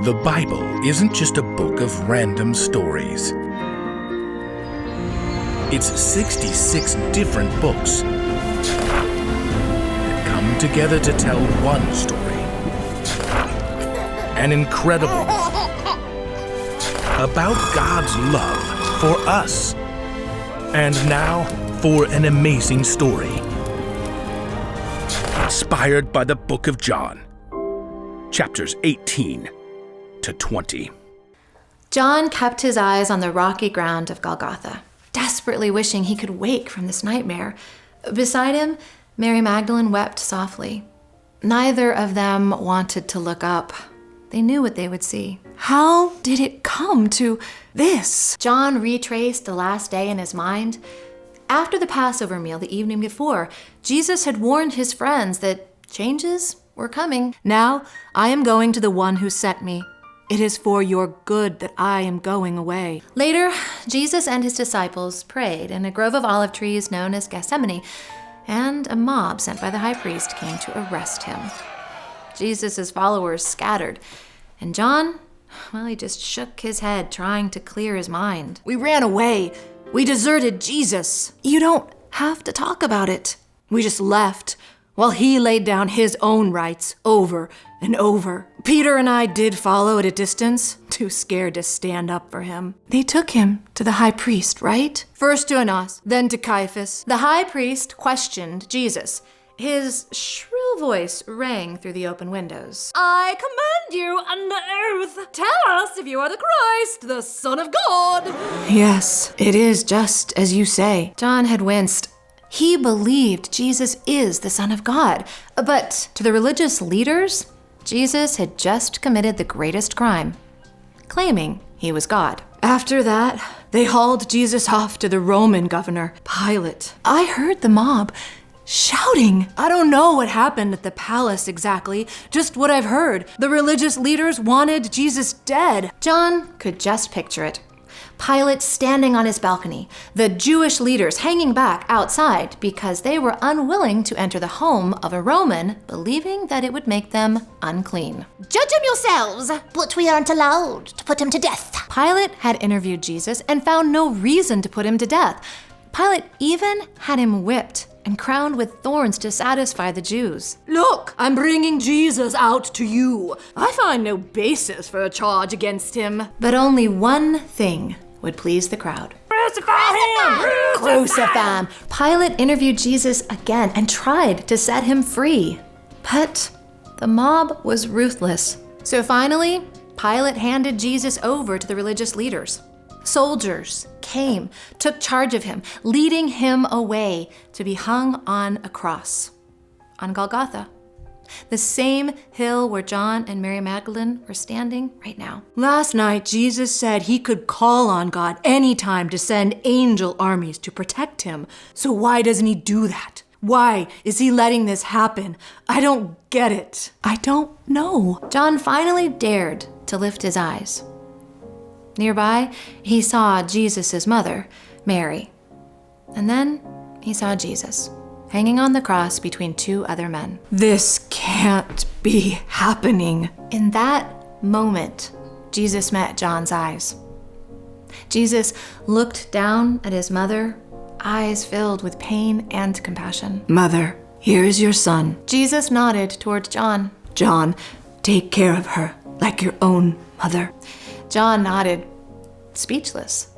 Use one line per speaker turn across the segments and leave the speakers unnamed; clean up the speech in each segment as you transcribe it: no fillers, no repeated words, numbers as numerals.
The Bible isn't just a book of random stories. It's 66 different books that come together to tell one story. An incredible one about God's love for us. And now for an amazing story. Inspired by the book of John, chapters 18 to 20.
John kept his eyes on the rocky ground of Golgotha, desperately wishing he could wake from this nightmare. Beside him, Mary Magdalene wept softly. Neither of them wanted to look up. They knew what they would see. How did it come to this? John retraced the last day in his mind. After the Passover meal the evening before, Jesus had warned his friends that changes were coming. Now I am going to the one who sent me. It is for your good that I am going away. Later, Jesus and his disciples prayed in a grove of olive trees known as Gethsemane, and a mob sent by the high priest came to arrest him. Jesus' followers scattered, and John, well, he just shook his head, trying to clear his mind. We ran away. We deserted Jesus. You don't have to talk about it. We just left, while he laid down his own rights over and over. Peter and I did follow at a distance, too scared to stand up for him. They took him to the high priest, right? First to Annas, then to Caiaphas. The high priest questioned Jesus. His shrill voice rang through the open windows. I command you under oath, tell us if you are the Christ, the Son of God. Yes, it is just as you say. John had winced. He believed Jesus is the Son of God. But to the religious leaders, Jesus had just committed the greatest crime, claiming he was God. After that, they hauled Jesus off to the Roman governor, Pilate. I heard the mob shouting. I don't know what happened at the palace exactly, just what I've heard. The religious leaders wanted Jesus dead. John could just picture it. Pilate standing on his balcony, the Jewish leaders hanging back outside because they were unwilling to enter the home of a Roman, believing that it would make them unclean.
Judge him yourselves, but we aren't allowed to put him to death.
Pilate had interviewed Jesus and found no reason to put him to death. Pilate even had him whipped and crowned with thorns to satisfy the Jews. Look, I'm bringing Jesus out to you. I find no basis for a charge against him. But only one thing would please the crowd. Crucify him! Crucify him! Pilate interviewed Jesus again and tried to set him free. But the mob was ruthless. So finally, Pilate handed Jesus over to the religious leaders. Soldiers came, took charge of him, leading him away to be hung on a cross on Golgotha, the same hill where John and Mary Magdalene were standing right now. Last night, Jesus said he could call on God anytime to send angel armies to protect him. So why doesn't he do that? Why is he letting this happen? I don't get it. I don't know. John finally dared to lift his eyes. Nearby, he saw Jesus' mother, Mary. And then he saw Jesus, hanging on the cross between two other men. This can't be happening. In that moment, Jesus met John's eyes. Jesus looked down at his mother, eyes filled with pain and compassion. Mother, here is your son. Jesus nodded toward John. John, take care of her like your own mother. John nodded, speechless.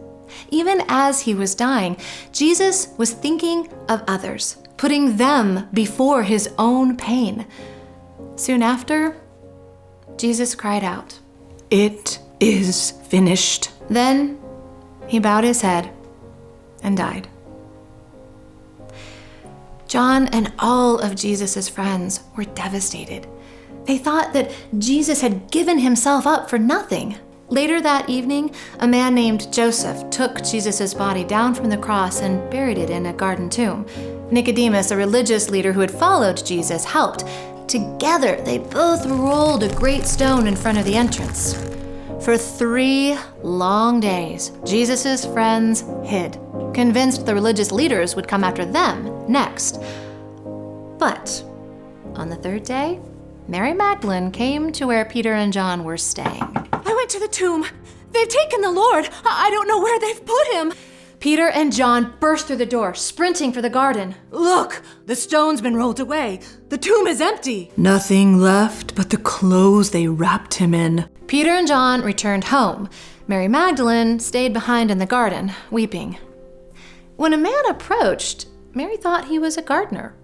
Even as he was dying, Jesus was thinking of others, putting them before his own pain. Soon after, Jesus cried out, "It is finished." Then he bowed his head and died. John and all of Jesus' friends were devastated. They thought that Jesus had given himself up for nothing. Later that evening, a man named Joseph took Jesus' body down from the cross and buried it in a garden tomb. Nicodemus, a religious leader who had followed Jesus, helped. Together, they both rolled a great stone in front of the entrance. For 3 long days, Jesus' friends hid, convinced the religious leaders would come after them next. But on the 3rd day, Mary Magdalene came to where Peter and John were staying.
went to the tomb. They've taken the Lord. I don't know where they've put him.
Peter and John burst through the door, sprinting for the garden.
Look, the stone's been rolled away. The tomb is empty. Nothing left but the clothes they wrapped him in.
Peter and John returned home. Mary Magdalene stayed behind in the garden, weeping. When a man approached, Mary thought he was a gardener.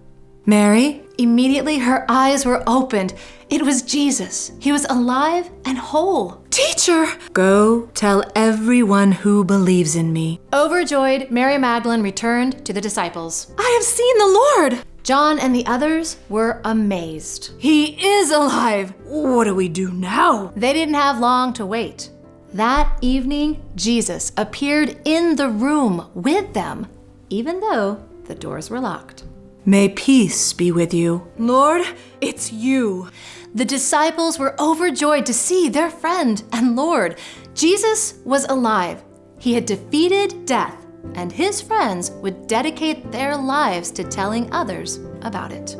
Mary?
Immediately her eyes were opened. It was Jesus. He was alive and whole.
Teacher! Go tell everyone who believes in me.
Overjoyed, Mary Magdalene returned to the disciples.
I have seen the Lord!
John and the others were amazed.
He is alive! What do we do now?
They didn't have long to wait. That evening, Jesus appeared in the room with them, even though the doors were locked.
May peace be with you. Lord, it's you.
The disciples were overjoyed to see their friend and Lord. Jesus was alive. He had defeated death, and his friends would dedicate their lives to telling others about it.